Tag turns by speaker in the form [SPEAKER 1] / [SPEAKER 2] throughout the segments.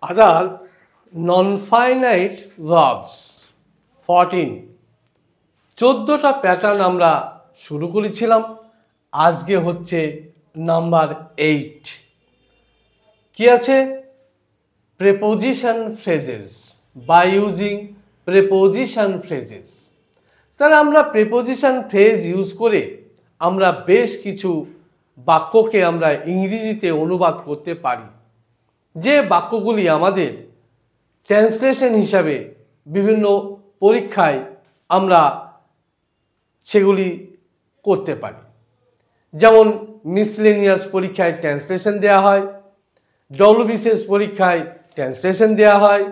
[SPEAKER 1] other non-finite verbs 14 14টা pattern আমরা শুরু করেছিলাম। আজকে হচ্ছে নাম্বার 8। কি আছে? Preposition phrases by using preposition phrases. তাহলে আমরা প্রেপোজিশন ফ্রেজ ইউজ করে আমরা বেশ কিছু বাক্যকে আমরা ইংরেজিতে অনুবাদ করতে পারি, যে বাক্যগুলি আমাদের ট্রান্সলেশন হিসাবে বিভিন্ন পরীক্ষায় আমরা সেগুলি করতে পারি। যেমন মিসলেনিয়াস পরীক্ষায় ট্রান্সলেশন দেওয়া হয়, ডব্লিউবিসিএস পরীক্ষায় ট্রান্সলেশন দেওয়া হয়,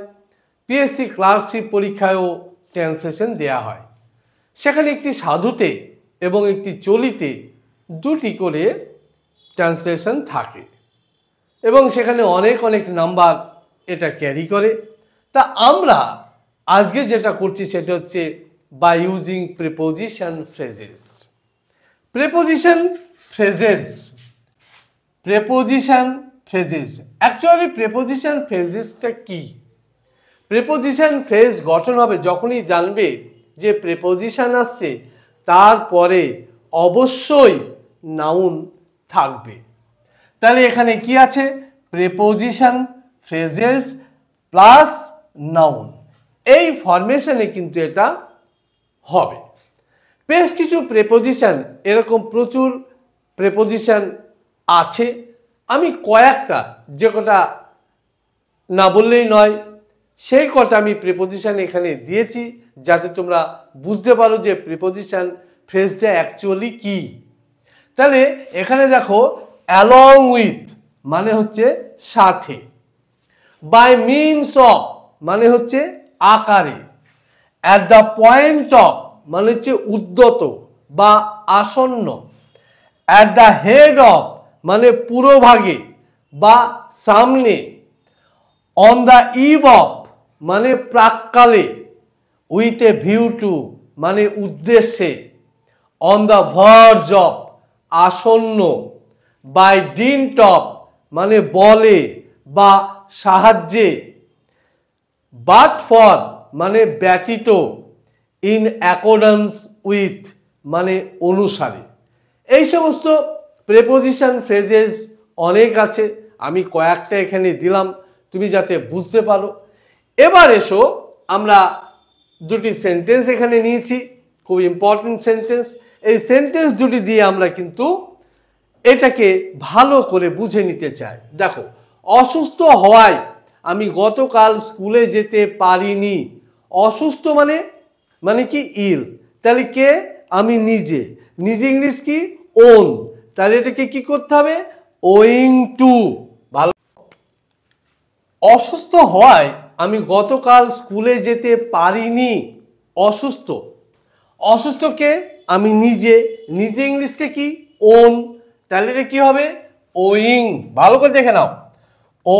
[SPEAKER 1] পিএসসি ক্লার্কশিপ পরীক্ষায়ও ট্রান্সলেশন দেওয়া হয়। সেখানে একটি সাধুতে এবং একটি চলিতে দুটি করে ট্রান্সলেশন থাকে এবং সেখানে অনেক অনেক নাম্বার এটা ক্যারি করে। তা আমরা আজকে যেটা করছি সেটা হচ্ছে by using preposition phrases. Preposition phrases preposition phrases actually preposition ফ্রেজেসটা কি? প্রিপোজিশন ফ্রেজ গঠন হবে যখনই জানবে যে প্রিপোজিশন আসছে তারপরে অবশ্যই নাউন থাকবে। তাহলে এখানে কি আছে? প্রিপোজিশন ফ্রেজেস প্লাস নাউন, এই ফরমেশনে কিন্তু এটা হবে। বেশ কিছু প্রিপোজিশন, এরকম প্রচুর প্রিপোজিশন আছে। আমি কয়েকটা, যে কটা না বললেই নয় সেই কটা আমি প্রিপোজিশন এখানে দিয়েছি যাতে তোমরা বুঝতে পারো যে প্রিপোজিশন ফ্রেজটা অ্যাকচুয়ালি কি। তাহলে এখানে দেখো, অ্যালং উইথ মানে হচ্ছে সাথে, বাই মিনস অফ মানে হচ্ছে আকারে, অ্যাট দ্য পয়েন্ট অফ মানে হচ্ছে উদ্যত বা আসন্ন, অ্যাট দ্য হেড অফ মানে পুরোভাগে বা সামনে, অন দ্য ইভ অফ মানে প্রাক্কালে, উইথ এ ভিউ টু মানে উদ্দেশ্যে, অন দ্য ভার্জ অফ আসন্ন, বাই ডিন্ট অফ মানে বলে বা সাহায্যে, বাট ফর মানে ব্যতীত, ইন অ্যাকর্ডেন্স উইথ মানে অনুসারে। এই সমস্ত প্রেপোজিশন ফ্রেজেস অনেক আছে, আমি কয়েকটা এখানে দিলাম তুমি যাতে বুঝতে পারো। এবার এসো, আমরা দুটি সেন্টেন্স এখানে নিয়েছি, খুব ইম্পর্টেন্ট সেন্টেন্স। এই সেন্টেন্স দুটি দিয়ে আমরা কিন্তু এটাকে ভালো করে বুঝে নিতে চাই। দেখো, অসুস্থ হওয়ায় আমি গতকাল স্কুলে যেতে পারিনি। অসুস্থ মানে মানে কি? ইল। তাহলে কে? আমি নিজে। নিজে ইংলিশ কি? ওন। তাহলে এটাকে কি করতে হবে? Owing to. ভালো। অসুস্থ হওয়ায় আমি গতকাল স্কুলে যেতে পারিনি। অসুস্থ, অসুস্থকে আমি নিজে। নিজে ইংলিশটা কি? ওন। তাহলে এটা কি হবে? ওয়িং। ভালো করে দেখে নাও, ও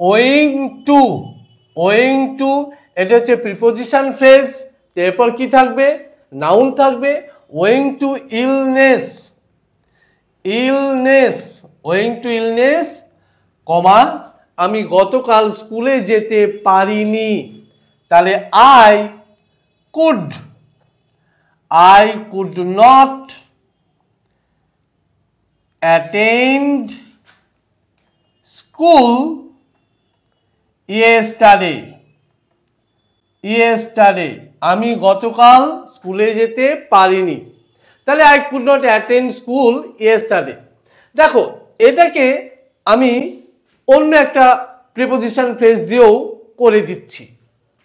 [SPEAKER 1] ওয়িং টু। ওয়িং টু এটা হচ্ছে প্রিপোজিশন ফ্রেজ। এরপর কি থাকবে? নাউন থাকবে। Owing to illness, illness, owing to illness, comma আমি গতকাল স্কুলে যেতে পারিনি। তাহলে I could not attend school yesterday. আমি গতকাল স্কুলে যেতে পারিনি। তাহলে I could not attend school yesterday। দেখো, এটাকে আমি অন্য একটা প্রিপোজিশন ফ্রেজ দিয়েও করে দিচ্ছি।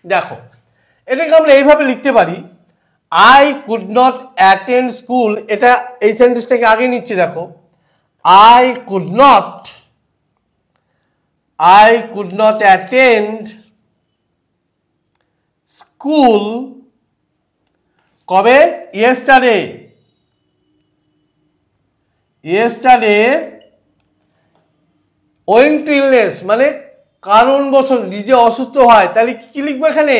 [SPEAKER 1] দেখো, এটাকে আমরা এইভাবে লিখতে পারি, I could not attend school। এটা এই সেন্টেন্সটাকে আগে নিচ্ছি। দেখো, I could not attend school কবে? yesterday owing to illness মানে কারণবশত নিজে অসুস্থ হয়। তাহলে কি লিখবো এখানে?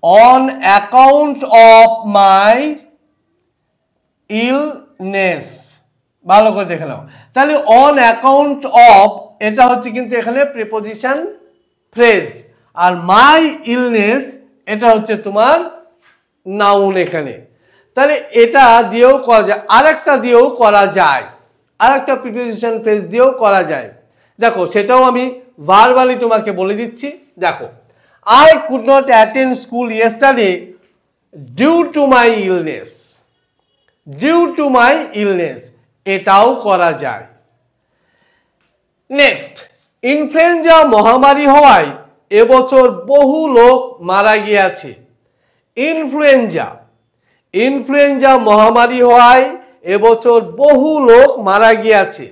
[SPEAKER 1] on account of my illness। ভালো করে দেখে নাও। তাহলে অন অ্যাকাউন্ট অফ এটা হচ্ছে কিন্তু এখানে প্রিপোজিশন ফ্রেজ, আর মাই ইলনেস এটা হচ্ছে তোমার নাউন এখানে। তাহলে এটা দিয়েও করা যায়, আরেকটা দিয়েও করা যায়, আরেকটা প্রিপোজিশন ফ্রেজ দিয়েও করা যায়। দেখো সেটাও আমি ভার্বালি তোমাকে বলে দিচ্ছি। দেখো, I could not attend school yesterday due to my illness. Due to my illness এটাও করা যায়। নেক্সট, ইনফ্লুয়েঞ্জা মহামারী হওয়ায় এবছর বহু লোক মারা গিয়েছে। ইনফ্লুয়েঞ্জা, ইনফ্লুয়েঞ্জা মহামারী হওয়ায় এবছর বহু লোক মারা গিয়েছে।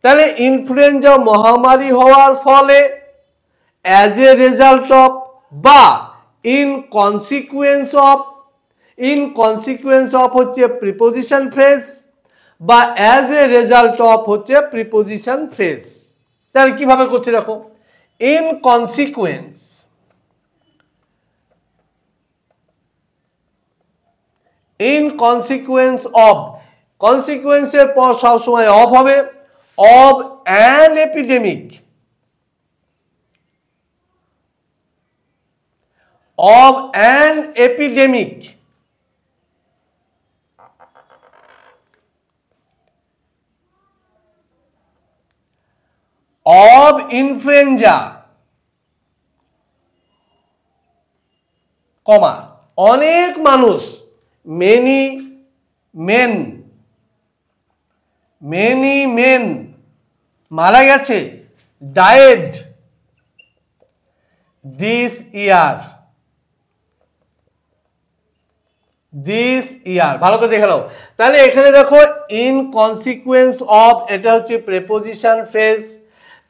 [SPEAKER 1] তাহলে ইনফ্লুয়েঞ্জা মহামারী হওয়ার ফলে, অ্যাজ এ রেজাল্ট অফ, বা in consequence of. In consequence of হচ্ছে প্রিপোজিশন ফ্রেজ, বা অ্যাজ এ রেজাল্ট অফ হচ্ছে প্রিপোজিশন ফ্রেজ। তাহলে কিভাবে করছে দেখো, in consequence, in consequence of, কনসিকুয়েন্সের পর সবসময় অফ হবে, of an epidemic, of an epidemic, of influenza, comma অনেক মানুষ, মেনি মেন, মেনি মেন মারা গেছে, died this year, this year. ভালো করে দেখে নাও। তাহলে এখানে দেখো ইন কনসিকুয়েন্স অফ এটা হচ্ছে প্রিপোজিশন ফ্রেজ।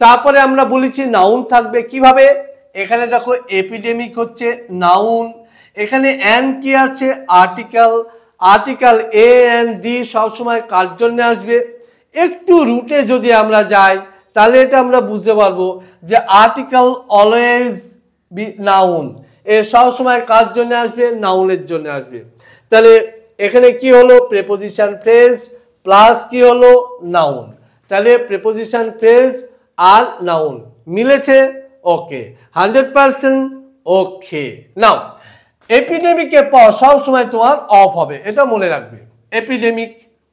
[SPEAKER 1] তারপরে আমরা বলেছি নাউন থাকবে কিভাবে, এখানে দেখো এপিডেমিক হচ্ছে নাউন, এখানে অ্যান কি আছে article, article a and the সবসময় কার জন্য আসবে। একটু রুটে যদি আমরা যাই তাহলে এটা আমরা বুঝতে পারবো যে আর্টিকেল অলওয়েজ বি নাউন, এ সবসময় কার জন্য আসবে, নাউনের জন্য আসবে। তাহলে এখানে কি হলো প্রিপোজিশন ফ্রেজ প্লাস কি হলো নাউন, তাহলে প্রিপোজিশন ফ্রেজ আর নাউন মিলেছে, ওকে 100% ওকে। নাও এপিডেমিকের পর সবসময় তোমার অফ হবে, এটা মনে রাখবে, epidemic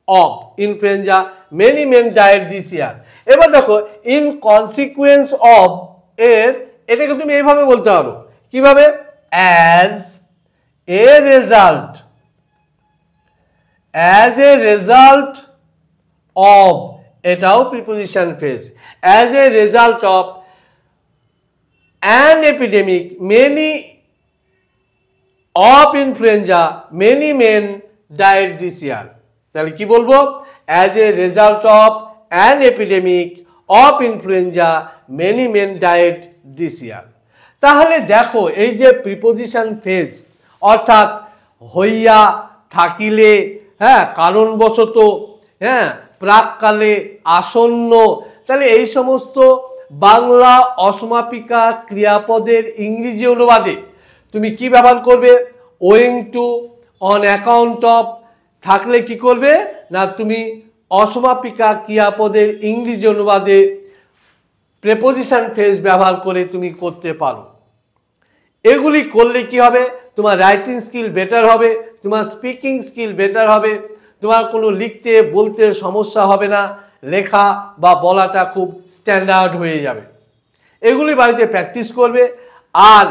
[SPEAKER 1] of influenza many men died this ইয়ার। এবার দেখো ইন কনসিকুয়েন্স অফ এর এটাকে তুমি এইভাবে বলতে পারো, কিভাবে, as a result, as a result of এটাও preposition phrase, as a result of an epidemic many of influenza many men died this year. তাহলে কি বলবো, as a result of an epidemic of influenza many men died this year. তাহলে দেখো এই যে preposition phrase অর্থাৎ হইয়া, থাকিলে, হ্যাঁ কারণবশত, হ্যাঁ প্রাককালে, আসন্ন, তাহলে এই সমস্ত বাংলা অসমাপিকা ক্রিয়াপদের ইংরেজি অনুবাদে তুমি কি ব্যবহার করবে, owing to, on account of থাকলে কি করবে না তুমি অসমাপিকা ক্রিয়াপদের ইংরেজি অনুবাদে প্রিপোজিশন ফ্রেজ ব্যবহার করে তুমি করতে পারো। এগুলি করলে কি হবে, তোমার রাইটিং স্কিল বেটার হবে, তোমার স্পিকিং স্কিল বেটার হবে, তোমার কোনো লিখতে বলতে সমস্যা হবে না, লেখা বা বলাটা খুব স্ট্যান্ডার্ড হয়ে যাবে। এগুলি বাড়িতে প্র্যাকটিস করবে, আর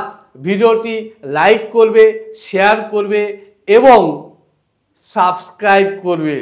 [SPEAKER 1] ভিডিওটি লাইক করবে, শেয়ার করবে এবং সাবস্ক্রাইব করবে।